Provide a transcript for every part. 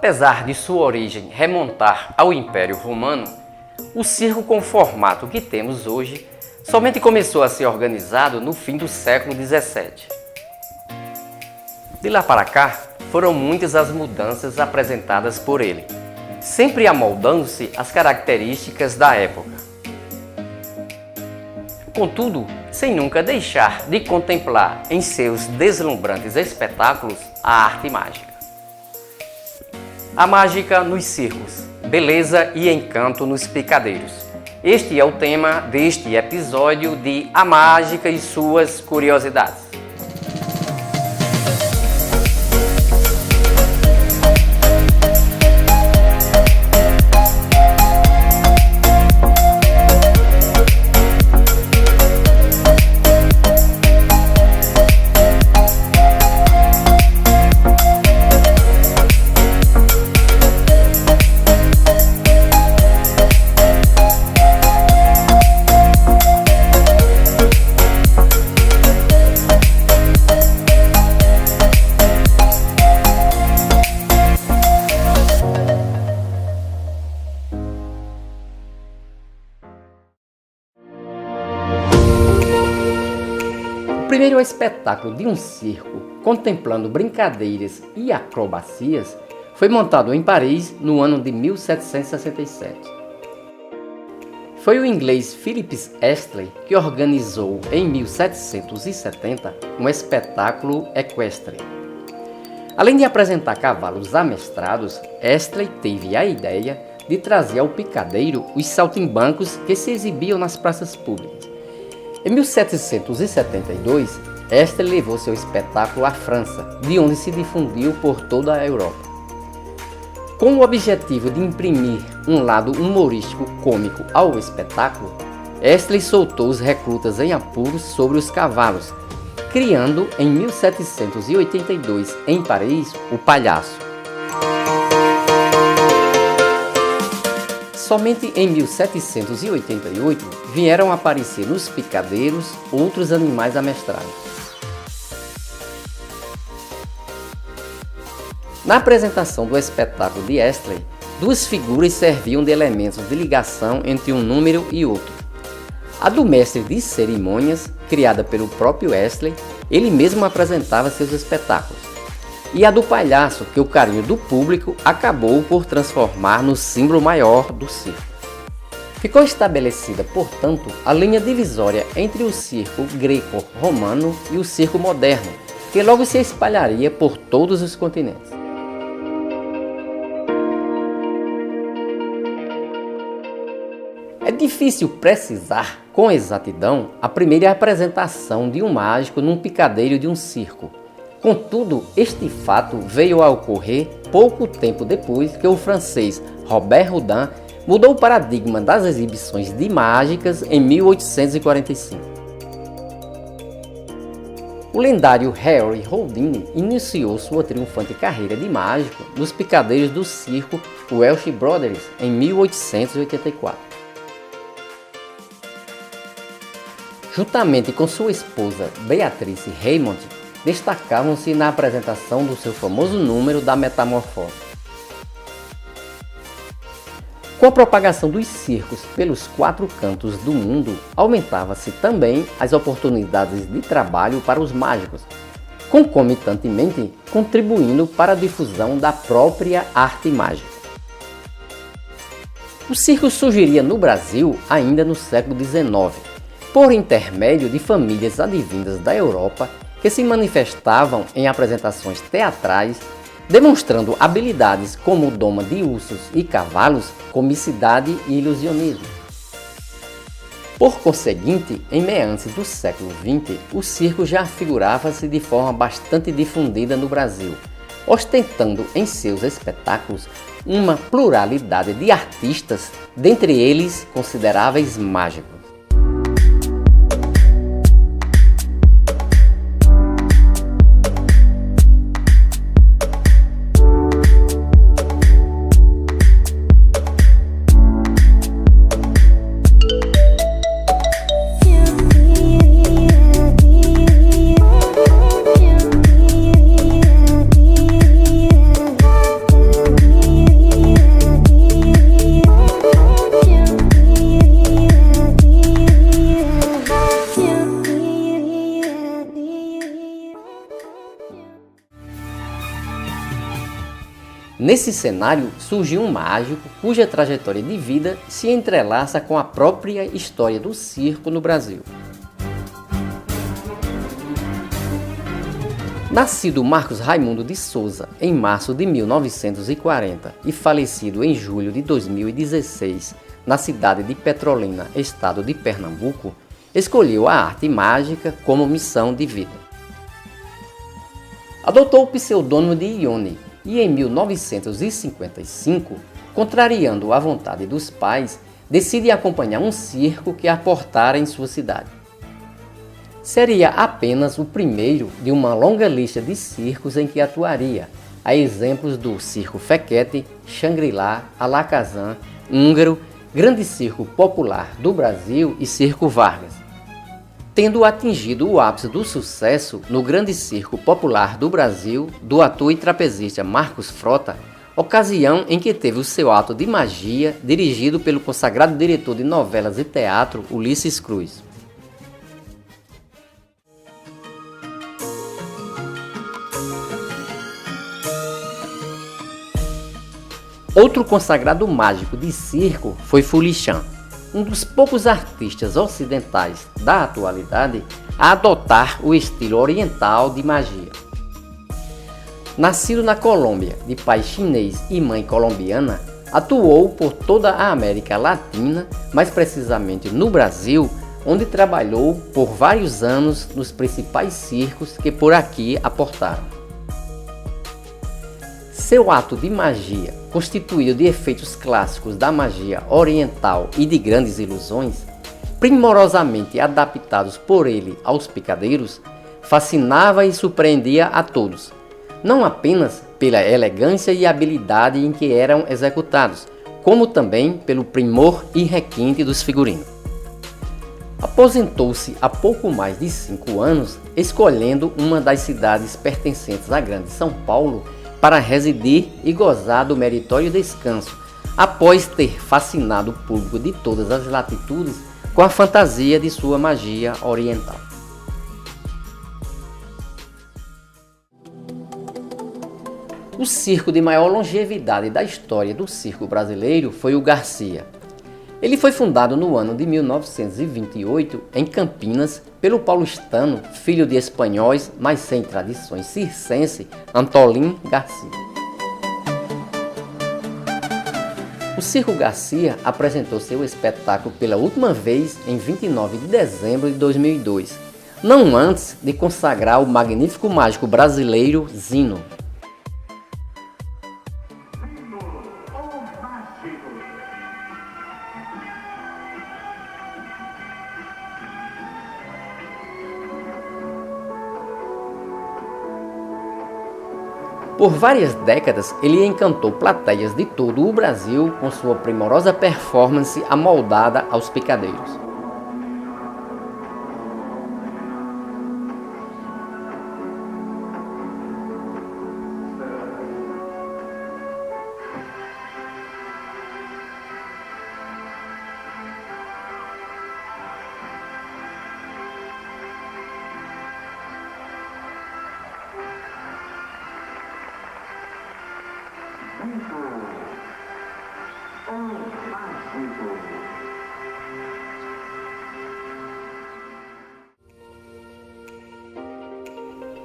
Apesar de sua origem remontar ao Império Romano, o circo com o formato que temos hoje somente começou a ser organizado no fim do século XVII. De lá para cá, foram muitas as mudanças apresentadas por ele, sempre amoldando-se às características da época. Contudo, sem nunca deixar de contemplar em seus deslumbrantes espetáculos a arte mágica. A mágica nos circos, beleza e encanto nos picadeiros. Este é o tema deste episódio de A Mágica e Suas Curiosidades. O primeiro espetáculo de um circo, contemplando brincadeiras e acrobacias, foi montado em Paris no ano de 1767. Foi o inglês Philip Astley que organizou em 1770 um espetáculo equestre. Além de apresentar cavalos amestrados, Astley teve a ideia de trazer ao picadeiro os saltimbancos que se exibiam nas praças públicas. Em 1772, Astley levou seu espetáculo à França, de onde se difundiu por toda a Europa. Com o objetivo de imprimir um lado humorístico cômico ao espetáculo, Astley soltou os recrutas em apuros sobre os cavalos, criando em 1782, em Paris, o Palhaço. Somente em 1788 vieram aparecer nos picadeiros outros animais amestrados. Na apresentação do espetáculo de Astley, duas figuras serviam de elementos de ligação entre um número e outro. A do mestre de cerimônias, criada pelo próprio Astley, ele mesmo apresentava seus espetáculos. E a do palhaço, que o carinho do público acabou por transformar no símbolo maior do circo. Ficou estabelecida, portanto, a linha divisória entre o circo greco-romano e o circo moderno, que logo se espalharia por todos os continentes. É difícil precisar com exatidão a primeira apresentação de um mágico num picadeiro de um circo. Contudo, este fato veio a ocorrer pouco tempo depois que o francês Robert Houdin mudou o paradigma das exibições de mágicas em 1845. O lendário Harry Houdini iniciou sua triunfante carreira de mágico nos picadeiros do circo Welsh Brothers em 1884. Juntamente com sua esposa Beatrice Raymond, destacavam-se na apresentação do seu famoso número da Metamorfose. Com a propagação dos circos pelos 4 cantos do mundo, aumentava-se também as oportunidades de trabalho para os mágicos, concomitantemente contribuindo para a difusão da própria arte mágica. O circo surgiria no Brasil ainda no século XIX, por intermédio de famílias advindas da Europa que se manifestavam em apresentações teatrais, demonstrando habilidades como doma de ursos e cavalos, comicidade e ilusionismo. Por conseguinte, em meados do século XX, o circo já figurava-se de forma bastante difundida no Brasil, ostentando em seus espetáculos uma pluralidade de artistas, dentre eles consideráveis mágicos. Nesse cenário surgiu um mágico cuja trajetória de vida se entrelaça com a própria história do circo no Brasil. Nascido Marcos Raimundo de Souza em março de 1940 e falecido em julho de 2016 na cidade de Petrolina, estado de Pernambuco, escolheu a arte mágica como missão de vida. Adotou o pseudônimo de Ione e em 1955, contrariando a vontade dos pais, decide acompanhar um circo que aportara em sua cidade. Seria apenas o primeiro de uma longa lista de circos em que atuaria, a exemplos do Circo Fequete, Xangri-Lá, Alakazam, Húngaro, Grande Circo Popular do Brasil e Circo Vargas. Tendo atingido o ápice do sucesso no Grande Circo Popular do Brasil, do ator e trapezista Marcos Frota, ocasião em que teve o seu ato de magia dirigido pelo consagrado diretor de novelas e teatro Ulisses Cruz. Outro consagrado mágico de circo foi Fulichan, um dos poucos artistas ocidentais da atualidade a adotar o estilo oriental de magia. Nascido na Colômbia, de pai chinês e mãe colombiana, atuou por toda a América Latina, mais precisamente no Brasil, onde trabalhou por vários anos nos principais circos que por aqui aportaram. Seu ato de magia, constituído de efeitos clássicos da magia oriental e de grandes ilusões, primorosamente adaptados por ele aos picadeiros, fascinava e surpreendia a todos, não apenas pela elegância e habilidade em que eram executados, como também pelo primor e requinte dos figurinos. Aposentou-se há pouco mais de 5 anos, escolhendo uma das cidades pertencentes à Grande São Paulo para residir e gozar do meritório descanso, após ter fascinado o público de todas as latitudes com a fantasia de sua magia oriental. O circo de maior longevidade da história do circo brasileiro foi o Garcia. Ele foi fundado no ano de 1928 em Campinas pelo paulistano, filho de espanhóis, mas sem tradições circense, Antolín Garcia. O Circo Garcia apresentou seu espetáculo pela última vez em 29 de dezembro de 2002, não antes de consagrar o magnífico mágico brasileiro Zino. Por várias décadas, ele encantou plateias de todo o Brasil com sua primorosa performance amoldada aos picadeiros.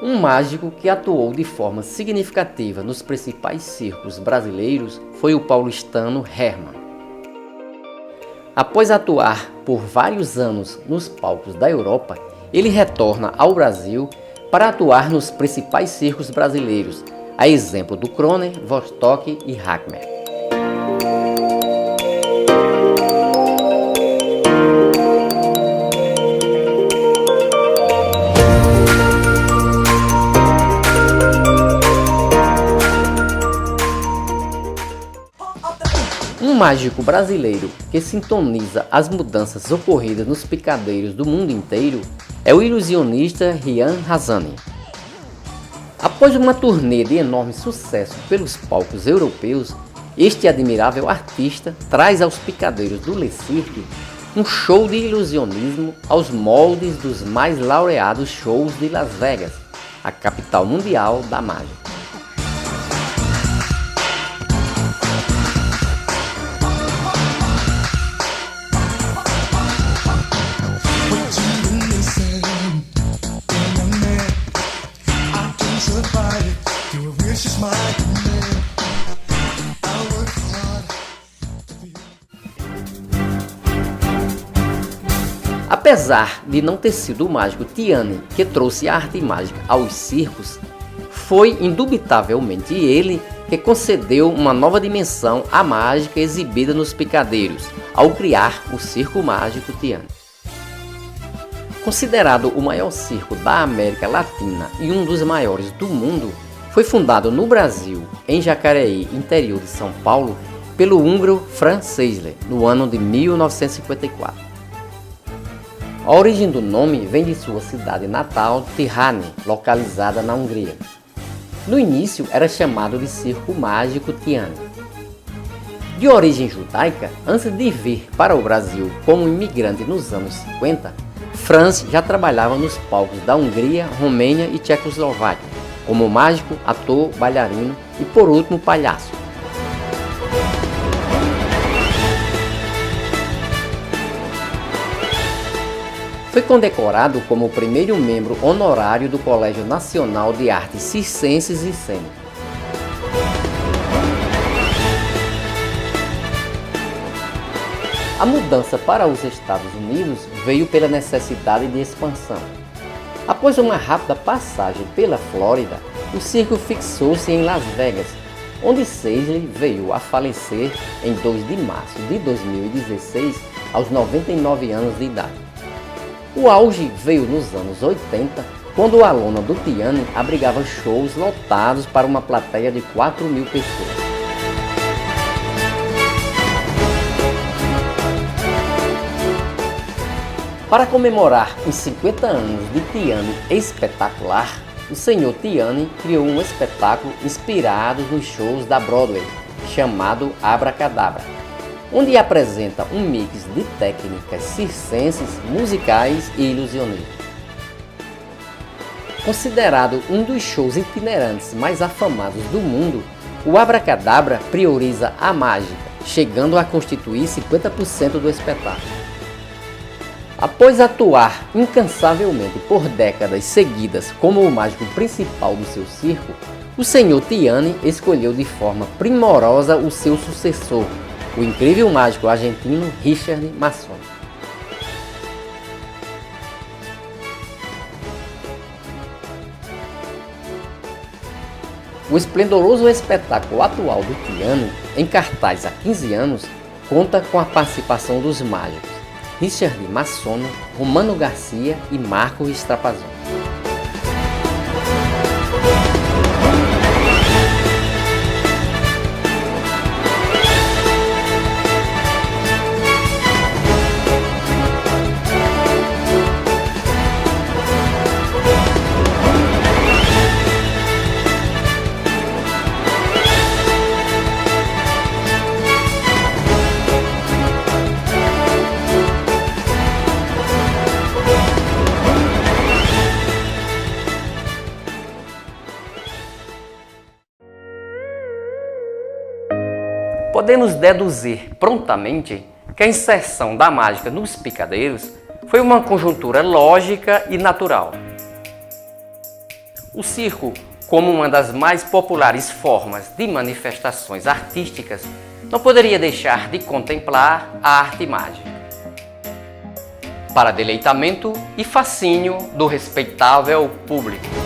Um mágico que atuou de forma significativa nos principais circos brasileiros foi o paulistano Hermann. Após atuar por vários anos nos palcos da Europa, ele retorna ao Brasil para atuar nos principais circos brasileiros, a exemplo do Kroner, Vostok e Hackmer. Um mágico brasileiro que sintoniza as mudanças ocorridas nos picadeiros do mundo inteiro é o ilusionista Rian Hazani. Após uma turnê de enorme sucesso pelos palcos europeus, este admirável artista traz aos picadeiros do Le Cirque um show de ilusionismo aos moldes dos mais laureados shows de Las Vegas, a capital mundial da mágica. Apesar de não ter sido o mágico Tiane que trouxe a arte mágica aos circos, foi indubitavelmente ele que concedeu uma nova dimensão à mágica exibida nos picadeiros, ao criar o Circo Mágico Tiane. Considerado o maior circo da América Latina e um dos maiores do mundo, foi fundado no Brasil, em Jacareí, interior de São Paulo, pelo húngaro Franz Seisler, no ano de 1954. A origem do nome vem de sua cidade natal, Tirani, localizada na Hungria. No início era chamado de Circo Mágico Tiane. De origem judaica, antes de vir para o Brasil como imigrante nos anos 50, Franz já trabalhava nos palcos da Hungria, Romênia e Tchecoslováquia, como mágico, ator, bailarino e, por último, palhaço. Foi condecorado como o primeiro membro honorário do Colégio Nacional de Artes Circenses e Cênicas. A mudança para os Estados Unidos veio pela necessidade de expansão. Após uma rápida passagem pela Flórida, o circo fixou-se em Las Vegas, onde Seisler veio a falecer em 2 de março de 2016, aos 99 anos de idade. O auge veio nos anos 80, quando a lona do Tiane abrigava shows lotados para uma plateia de 4.000 pessoas. Para comemorar os 50 anos de Tiane Espetacular, o Sr. Tiane criou um espetáculo inspirado nos shows da Broadway, chamado Abracadabra, onde apresenta um mix de técnicas circenses, musicais e ilusionismo. Considerado um dos shows itinerantes mais afamados do mundo, o Abracadabra prioriza a mágica, chegando a constituir 50% do espetáculo. Após atuar incansavelmente por décadas seguidas como o mágico principal do seu circo, o Sr. Tiane escolheu de forma primorosa o seu sucessor, o incrível mágico argentino Richard Massone. O esplendoroso espetáculo atual do Tiane, em cartaz há 15 anos, conta com a participação dos mágicos Richard Massone, Romano Garcia e Marco Strapazzoni. Podemos deduzir prontamente que a inserção da mágica nos picadeiros foi uma conjuntura lógica e natural. O circo, como uma das mais populares formas de manifestações artísticas, não poderia deixar de contemplar a arte mágica. Para deleitamento e fascínio do respeitável público.